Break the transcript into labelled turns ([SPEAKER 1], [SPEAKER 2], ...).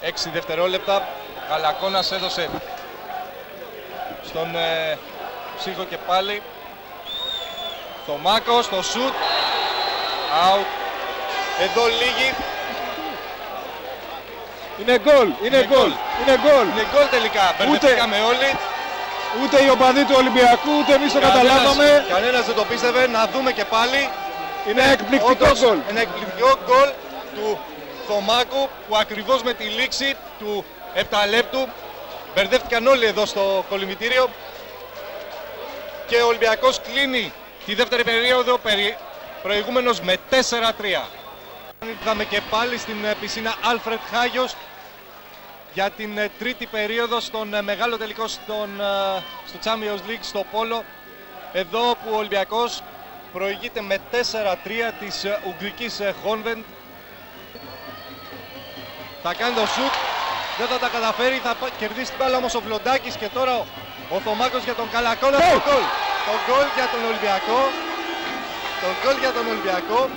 [SPEAKER 1] 6 δευτερόλεπτα. Καλακώνας έδωσε στον Ψύχο και πάλι. Θωμάκος, το σουτ. Out. Εδώ λίγη.
[SPEAKER 2] Είναι γκολ, είναι γκολ, είναι γκολ.
[SPEAKER 1] Είναι γκολ τελικά. Μπερδευτήκαμε όλοι.
[SPEAKER 2] Ούτε οι οπαδοί του Ολυμπιακού, ούτε εμείς το καταλάβαμε.
[SPEAKER 1] Κανένας δεν το πίστευε. Να δούμε και πάλι.
[SPEAKER 2] Είναι εκπληκτικό γκολ.
[SPEAKER 1] Ένα εκπληκτικό γκολ του Θωμάκου που ακριβώς με τη λήξη του 7 λεπτού μπερδεύτηκαν όλοι εδώ στο κολυμβητήριο και ο Ολυμπιακός κλείνει τη δεύτερη περίοδο προηγούμενος με 4-3. Ήρθαμε και πάλι στην πισίνα Άλφρετ Χάγιος για την τρίτη περίοδο στον μεγάλο τελικό στο Champions League στο Πόλο, εδώ που ο Ολυμπιακός προηγείται με 4-3 της Ουγγρικής Χόνβεντ. Θα κάνει το σουτ, δεν θα τα καταφέρει, θα κερδίσει την μπάλα όμως ο Βλοντάκης και τώρα ο Θωμάκος για τον Καλακώνα. Το γκολ για τον Ολυμπιακό. Το γκολ για τον Ολυμπιακό.